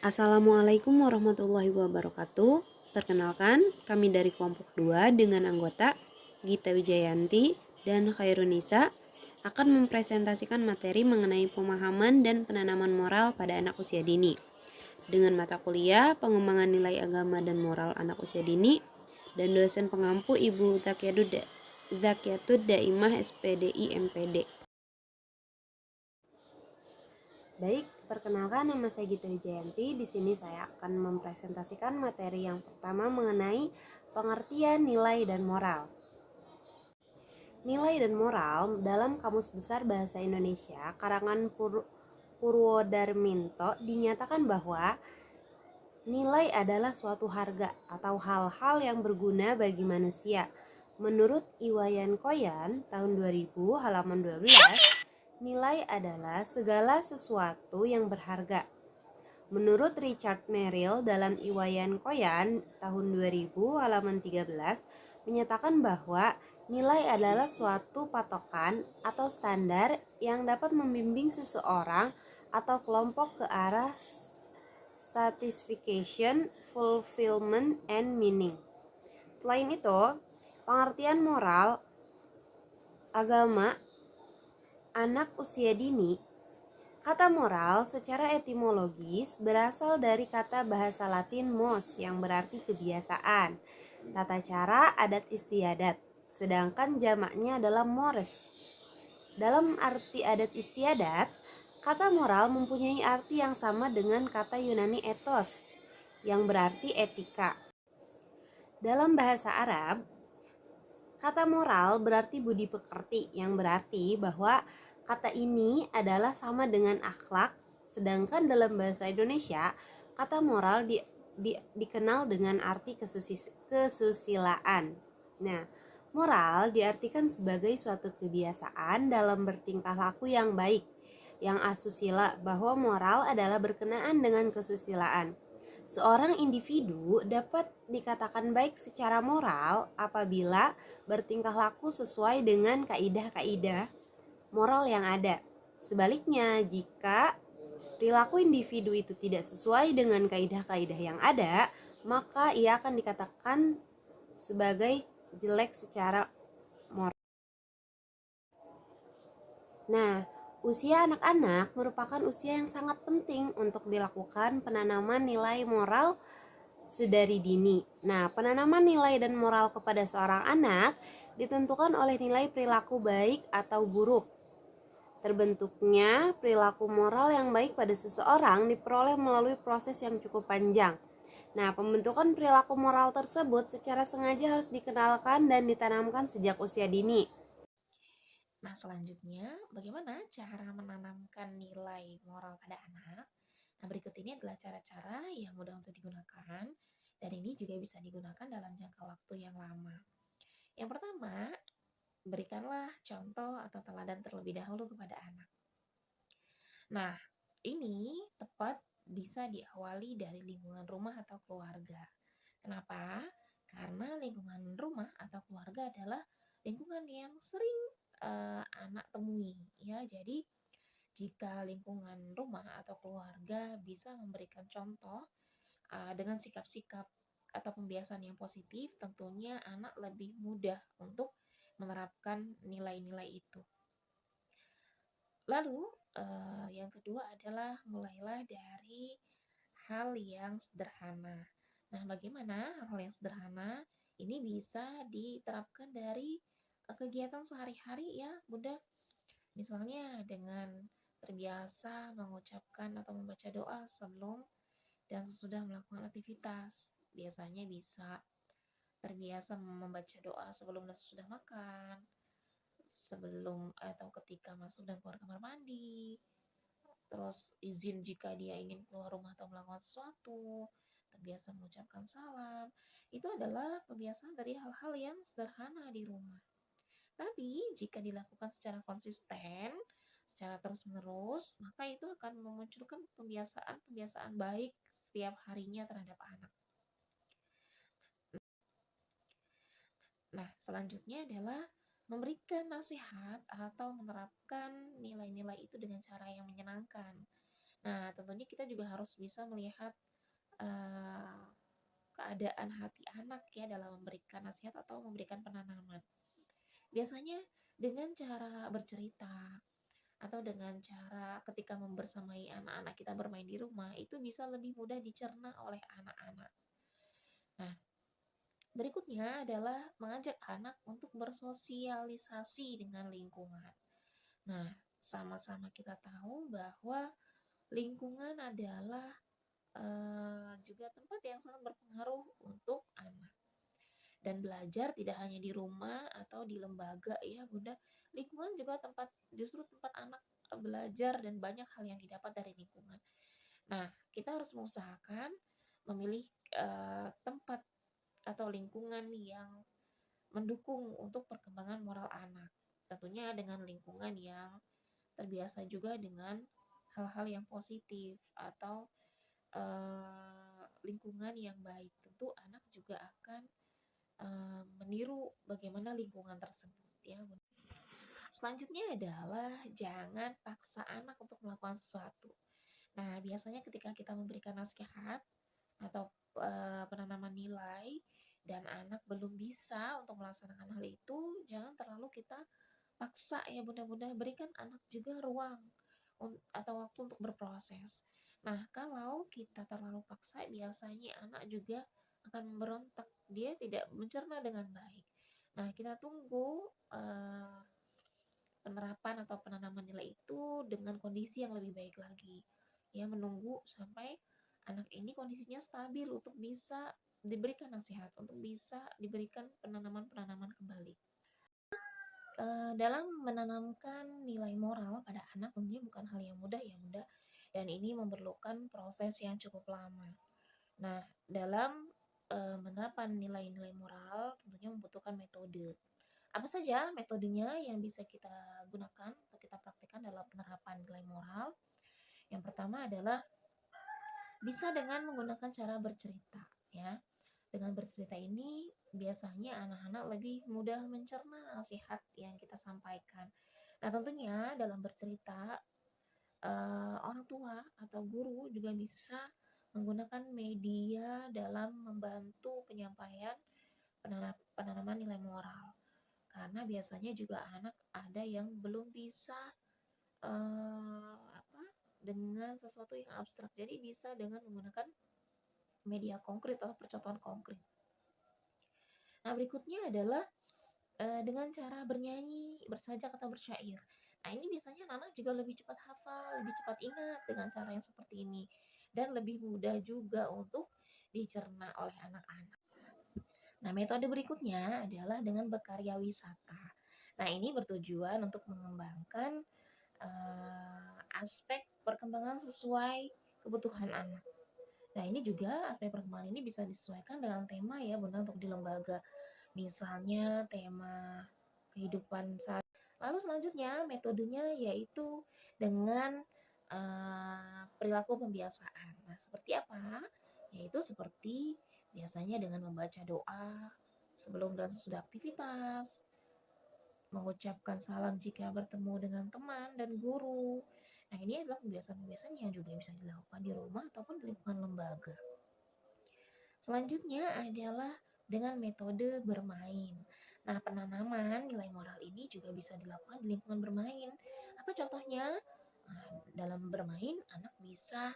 Assalamualaikum warahmatullahi wabarakatuh. Perkenalkan, kami dari kelompok 2 dengan anggota Gita Wijayanti dan Khairunisa akan mempresentasikan materi mengenai pemahaman dan penanaman moral pada anak usia dini. Dengan mata kuliah pengembangan nilai agama dan moral anak usia dini dan dosen pengampu Ibu Zakiatud Daimah SPDI MPD. Baik, perkenalkan nama saya Gita Wijayanti. Di sini saya akan mempresentasikan materi yang pertama mengenai pengertian nilai dan moral. Nilai dan moral dalam Kamus Besar Bahasa Indonesia karangan Purwodarminto dinyatakan bahwa nilai adalah suatu harga atau hal-hal yang berguna bagi manusia. Menurut Iwayan Koyan tahun 2000 halaman 12, nilai adalah segala sesuatu yang berharga. Menurut Richard Merrill dalam Iwayan Koyan tahun 2000 halaman 13 menyatakan bahwa nilai adalah suatu patokan atau standar yang dapat membimbing seseorang atau kelompok ke arah satisfaction, fulfillment, and meaning. Selain itu, pengertian moral agama anak usia dini. Kata moral secara etimologis berasal dari kata bahasa Latin mos yang berarti kebiasaan, tata cara, adat istiadat, sedangkan jamaknya adalah mores. Dalam arti adat istiadat, kata moral mempunyai arti yang sama dengan kata Yunani ethos yang berarti etika. Dalam bahasa Arab, kata moral berarti budi pekerti yang berarti bahwa kata ini adalah sama dengan akhlak, sedangkan dalam bahasa Indonesia, kata moral dikenal dengan arti kesusilaan. Nah, moral diartikan sebagai suatu kebiasaan dalam bertingkah laku yang baik, yang asusila, bahwa moral adalah berkenaan dengan kesusilaan. Seorang individu dapat dikatakan baik secara moral apabila bertingkah laku sesuai dengan kaidah-kaidah moral yang ada. Sebaliknya, jika perilaku individu itu tidak sesuai dengan kaidah-kaidah yang ada, maka ia akan dikatakan sebagai jelek secara moral. Nah, usia anak-anak merupakan usia yang sangat penting untuk dilakukan penanaman nilai moral sedari dini. Nah, penanaman nilai dan moral kepada seorang anak ditentukan oleh nilai perilaku baik atau buruk. Terbentuknya perilaku moral yang baik pada seseorang diperoleh melalui proses yang cukup panjang. Nah, pembentukan perilaku moral tersebut secara sengaja harus dikenalkan dan ditanamkan sejak usia dini. Nah, selanjutnya, bagaimana cara menanamkan nilai moral pada anak? Nah, berikut ini adalah cara-cara yang mudah untuk digunakan, dan ini juga bisa digunakan dalam jangka waktu yang lama. Yang pertama, berikanlah contoh atau teladan terlebih dahulu kepada anak. Nah, ini tepat bisa diawali dari lingkungan rumah atau keluarga. Kenapa? Karena lingkungan rumah atau keluarga adalah lingkungan yang sering anak temui, ya. Jadi jika lingkungan rumah atau keluarga bisa memberikan contoh dengan sikap-sikap atau pembiasaan yang positif, tentunya anak lebih mudah untuk menerapkan nilai-nilai itu. Lalu yang kedua adalah mulailah dari hal yang sederhana. Nah, bagaimana hal yang sederhana ini bisa diterapkan dari kegiatan sehari-hari, ya Bunda? Misalnya dengan terbiasa mengucapkan atau membaca doa sebelum dan sesudah melakukan aktivitas. Biasanya bisa terbiasa membaca doa sebelum dan sesudah makan, sebelum atau ketika masuk dan keluar kamar mandi, terus izin jika dia ingin keluar rumah atau melakukan sesuatu, terbiasa mengucapkan salam. Itu adalah kebiasaan dari hal-hal yang sederhana di rumah. Tapi jika dilakukan secara konsisten, secara terus-menerus, maka itu akan memunculkan kebiasaan-kebiasaan baik setiap harinya terhadap anak. Nah, selanjutnya adalah memberikan nasihat atau menerapkan nilai-nilai itu dengan cara yang menyenangkan. Nah, tentunya kita juga harus bisa melihat eh, keadaan hati anak ya dalam memberikan nasihat atau memberikan penanaman. Biasanya dengan cara bercerita atau dengan cara ketika membersamai anak-anak kita bermain di rumah itu bisa lebih mudah dicerna oleh anak-anak. Nah, berikutnya adalah mengajak anak untuk bersosialisasi dengan lingkungan. Nah, sama-sama kita tahu bahwa lingkungan adalah juga tempat yang sangat berpengaruh untuk anak. Dan belajar tidak hanya di rumah atau di lembaga ya Bunda. Lingkungan juga justru tempat anak belajar dan banyak hal yang didapat dari lingkungan. Nah, kita harus mengusahakan memilih tempat atau lingkungan yang mendukung untuk perkembangan moral anak. Tentunya dengan lingkungan yang terbiasa juga dengan hal-hal yang positif atau lingkungan yang baik. Tentu anak juga akan meniru bagaimana lingkungan tersebut ya. Selanjutnya adalah jangan paksa anak untuk melakukan sesuatu. Nah, biasanya ketika kita memberikan nasihat atau penanaman nilai dan anak belum bisa untuk melaksanakan hal itu, jangan terlalu kita paksa ya Bunda-Bunda. Berikan anak juga ruang atau waktu untuk berproses. Nah, kalau kita terlalu paksa, biasanya anak juga akan memberontak. Dia tidak mencerna dengan baik. Nah, kita tunggu penerapan atau penanaman nilai itu dengan kondisi yang lebih baik lagi. Ya, menunggu sampai anak ini kondisinya stabil untuk bisa diberikan nasihat, untuk bisa diberikan penanaman-penanaman kembali. Dalam menanamkan nilai moral pada anak tentunya bukan hal yang mudah ya Bunda, dan ini memerlukan proses yang cukup lama. Nah, dalam menerapkan nilai-nilai moral tentunya membutuhkan metode. Apa saja metodenya yang bisa kita gunakan atau kita praktikkan dalam penerapan nilai moral? Yang pertama adalah bisa dengan menggunakan cara bercerita ya. Dengan bercerita ini biasanya anak-anak lebih mudah mencerna nasihat yang kita sampaikan. Nah, tentunya dalam bercerita orang tua atau guru juga bisa menggunakan media dalam membantu penyampaian penanaman nilai moral. Karena biasanya juga anak ada yang belum bisa dengan sesuatu yang abstrak. Jadi bisa dengan menggunakan media konkret atau percontohan konkret. Nah, berikutnya adalah dengan cara bernyanyi, bersajak atau bersyair. Nah, ini biasanya anak juga lebih cepat hafal, lebih cepat ingat dengan cara yang seperti ini. Dan lebih mudah juga untuk dicerna oleh anak-anak. Nah, metode berikutnya adalah dengan berkarya wisata. Nah, ini bertujuan untuk mengembangkan aspek perkembangan sesuai kebutuhan anak. Nah, ini juga aspek perkembangan ini bisa disesuaikan dengan tema ya Bunda untuk di lembaga. Misalnya tema kehidupan saat. Lalu selanjutnya metodenya yaitu dengan perilaku pembiasaan. Nah, seperti apa? Yaitu seperti biasanya dengan membaca doa sebelum dan sesudah aktivitas, mengucapkan salam jika bertemu dengan teman dan guru. Nah, ini adalah kebiasaan-kebiasaan yang juga bisa dilakukan di rumah ataupun di lingkungan lembaga. Selanjutnya adalah dengan metode bermain. Nah, penanaman nilai moral ini juga bisa dilakukan di lingkungan bermain. Apa contohnya? Nah, dalam bermain, anak bisa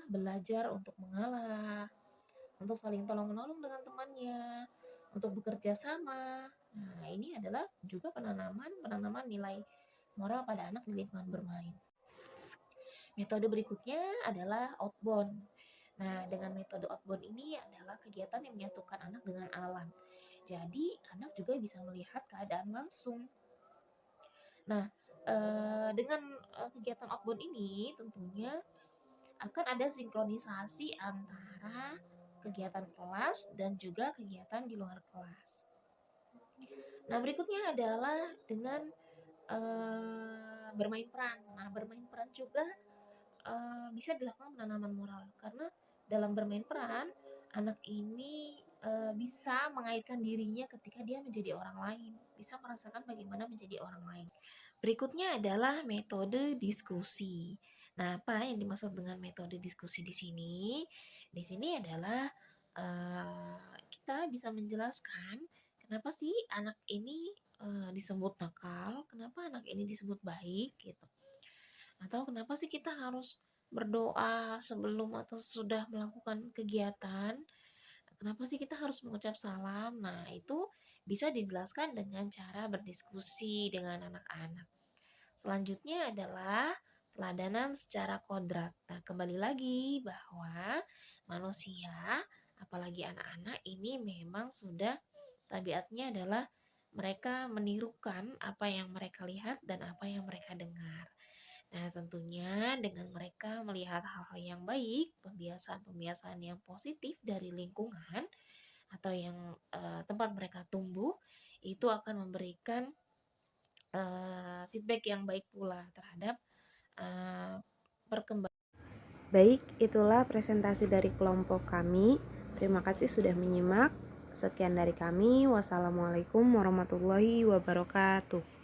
belajar untuk mengalah, untuk saling tolong-menolong dengan temannya, untuk bekerja sama. Nah, ini adalah juga penanaman nilai moral pada anak di lingkungan bermain. Metode berikutnya adalah outbound. Nah, dengan metode outbound ini adalah kegiatan yang menyatukan anak dengan alam. Jadi, anak juga bisa melihat keadaan langsung. Nah, dengan kegiatan outbound ini tentunya akan ada sinkronisasi antara kegiatan kelas dan juga kegiatan di luar kelas. Nah, berikutnya adalah dengan bermain peran. Nah, bermain peran juga bisa dilakukan penanaman moral karena dalam bermain peran anak ini bisa mengaitkan dirinya ketika dia menjadi orang lain, bisa merasakan bagaimana menjadi orang lain. Berikutnya adalah metode diskusi. Nah, apa yang dimaksud dengan metode diskusi di sini? Di sini adalah kita bisa menjelaskan kenapa sih anak ini disebut nakal, kenapa anak ini disebut baik gitu. Atau kenapa sih kita harus berdoa sebelum atau sudah melakukan kegiatan? Kenapa sih kita harus mengucap salam? Nah, itu bisa dijelaskan dengan cara berdiskusi dengan anak-anak. Selanjutnya adalah teladanan secara kodrat. Nah, kembali lagi bahwa manusia, apalagi anak-anak ini memang sudah tabiatnya adalah mereka menirukan apa yang mereka lihat dan apa yang mereka dengar. Nah, tentunya dengan mereka melihat hal-hal yang baik, pembiasaan-pembiasaan yang positif dari lingkungan atau yang tempat mereka tumbuh, itu akan memberikan feedback yang baik pula terhadap perkembangan. Baik, itulah presentasi dari kelompok kami. Terima kasih sudah menyimak. Sekian dari kami. Wassalamualaikum warahmatullahi wabarakatuh.